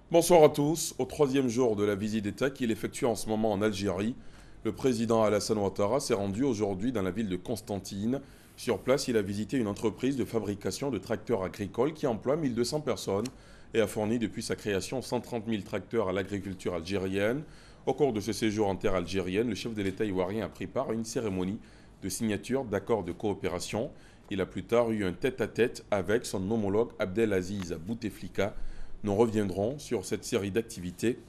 Bonsoir à tous. Au troisième jour de la visite d'État qu'il effectue en ce moment en Algérie, le président Alassane Ouattara s'est rendu aujourd'hui dans la ville de Constantine. Sur place, il a visité une entreprise de fabrication de tracteurs agricoles qui emploie 1200 personnes et a fourni depuis sa création 130 000 tracteurs à l'agriculture algérienne. Au cours de ce séjour en terre algérienne, le chef de l'État ivoirien a pris part à une cérémonie de signature d'accords de coopération. Il a plus tard eu un tête-à-tête avec son homologue Abdelaziz Bouteflika. Nous reviendrons sur cette série d'activités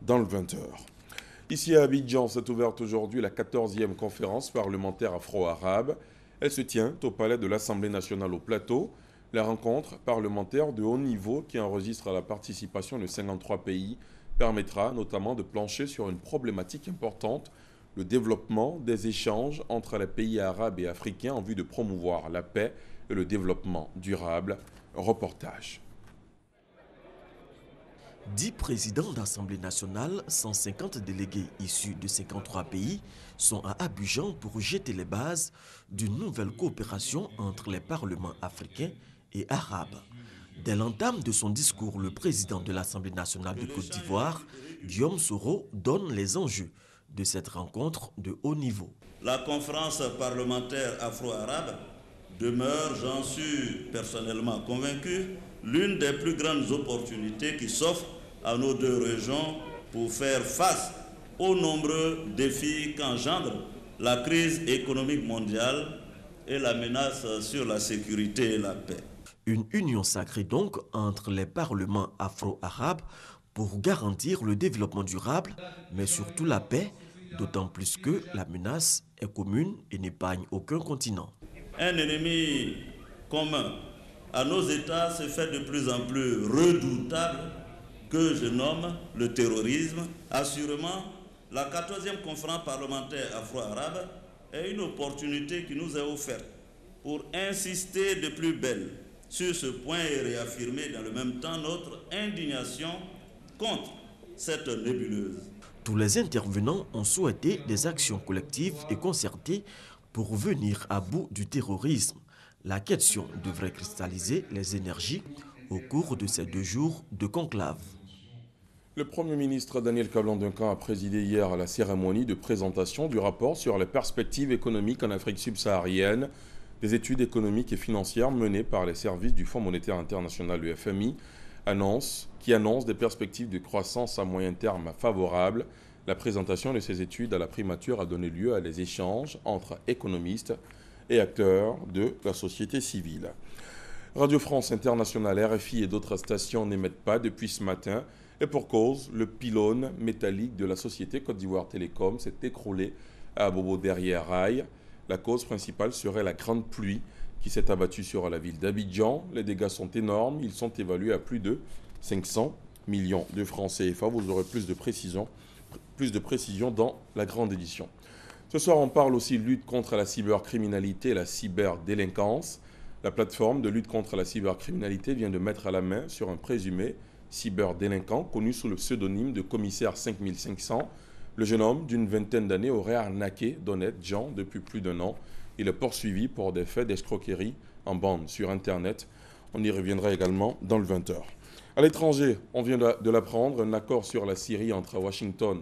dans le 20h. Ici à Abidjan s'est ouverte aujourd'hui la 14e conférence parlementaire afro-arabe. Elle se tient au palais de l'Assemblée nationale au Plateau. La rencontre parlementaire de haut niveau qui enregistre la participation de 53 pays permettra notamment de plancher sur une problématique importante, le développement des échanges entre les pays arabes et africains en vue de promouvoir la paix et le développement durable. Reportage. 10 présidents d'Assemblée nationale, 150 délégués issus de 53 pays sont à Abidjan pour jeter les bases d'une nouvelle coopération entre les parlements africains et arabes. Dès l'entame de son discours, le président de l'Assemblée nationale de Côte d'Ivoire, Guillaume Soro, donne les enjeux de cette rencontre de haut niveau. La conférence parlementaire afro-arabe demeure, j'en suis personnellement convaincu, l'une des plus grandes opportunités qui s'offrent à nos deux régions pour faire face aux nombreux défis qu'engendre la crise économique mondiale et la menace sur la sécurité et la paix. Une union sacrée donc entre les parlements afro-arabes pour garantir le développement durable, mais surtout la paix, d'autant plus que la menace est commune et n'épargne aucun continent. Un ennemi commun à nos États se fait de plus en plus redoutable, que je nomme le terrorisme. Assurément, la 14e conférence parlementaire afro-arabe est une opportunité qui nous est offerte pour insister de plus belle sur ce point et réaffirmer dans le même temps notre indignation contre cette nébuleuse. Tous les intervenants ont souhaité des actions collectives et concertées pour venir à bout du terrorisme. La question devrait cristalliser les énergies au cours de ces 2 jours de conclave. Le Premier ministre Daniel Kablan-Duncan a présidé hier à la cérémonie de présentation du rapport sur les perspectives économiques en Afrique subsaharienne, des études économiques et financières menées par les services du Fonds monétaire international, le FMI, qui annonce des perspectives de croissance à moyen terme favorables. La présentation de ces études à la primature a donné lieu à des échanges entre économistes et acteurs de la société civile. Radio France Internationale, RFI et d'autres stations n'émettent pas depuis ce matin. Et pour cause, le pylône métallique de la société Côte d'Ivoire Télécom s'est écroulé à Bobo derrière Rail. La cause principale serait la grande pluie qui s'est abattue sur la ville d'Abidjan. Les dégâts sont énormes, ils sont évalués à plus de 500 millions de francs CFA. Vous aurez plus de précision dans la grande édition. Ce soir, on parle aussi de lutte contre la cybercriminalité et la cyberdélinquance. La plateforme de lutte contre la cybercriminalité vient de mettre à la main sur un présumé cyberdélinquant connu sous le pseudonyme de commissaire 5500. Le jeune homme d'une vingtaine d'années aurait arnaqué d'honnêtes gens depuis plus d'1 an. Il est poursuivi pour des faits d'escroquerie en bande sur Internet. On y reviendra également dans le 20h. À l'étranger, on vient de l'apprendre, un accord sur la Syrie entre Washington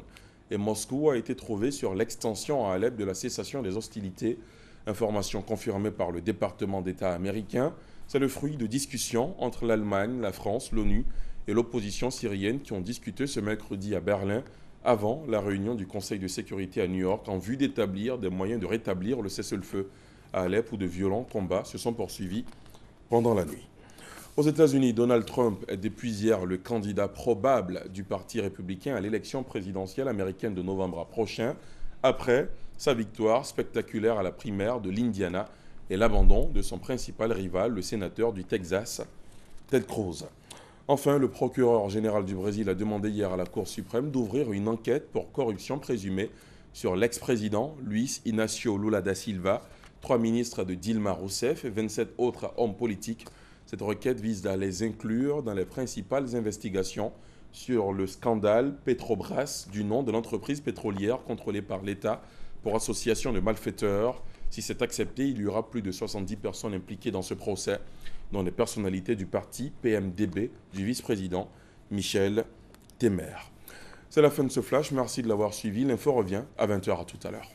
et Moscou a été trouvé sur l'extension à Alep de la cessation des hostilités. Information confirmée par le département d'État américain. C'est le fruit de discussions entre l'Allemagne, la France, l'ONU et l'opposition syrienne qui ont discuté ce mercredi à Berlin avant la réunion du Conseil de sécurité à New York en vue d'établir des moyens de rétablir le cessez-le-feu à Alep où de violents combats se sont poursuivis pendant la nuit. Aux États-Unis, Donald Trump est depuis hier le candidat probable du Parti républicain à l'élection présidentielle américaine de novembre prochain, après sa victoire spectaculaire à la primaire de l'Indiana et l'abandon de son principal rival, le sénateur du Texas, Ted Cruz. Enfin, le procureur général du Brésil a demandé hier à la Cour suprême d'ouvrir une enquête pour corruption présumée sur l'ex-président Luiz Inácio Lula da Silva, 3 ministres de Dilma Rousseff et 27 autres hommes politiques. Cette requête vise à les inclure dans les principales investigations sur le scandale Petrobras du nom de l'entreprise pétrolière contrôlée par l'État pour association de malfaiteurs. Si c'est accepté, il y aura plus de 70 personnes impliquées dans ce procès, dont les personnalités du parti PMDB du vice-président Michel témère. C'est la fin de ce flash, merci de l'avoir suivi. L'info revient à 20 h, à tout à l'heure.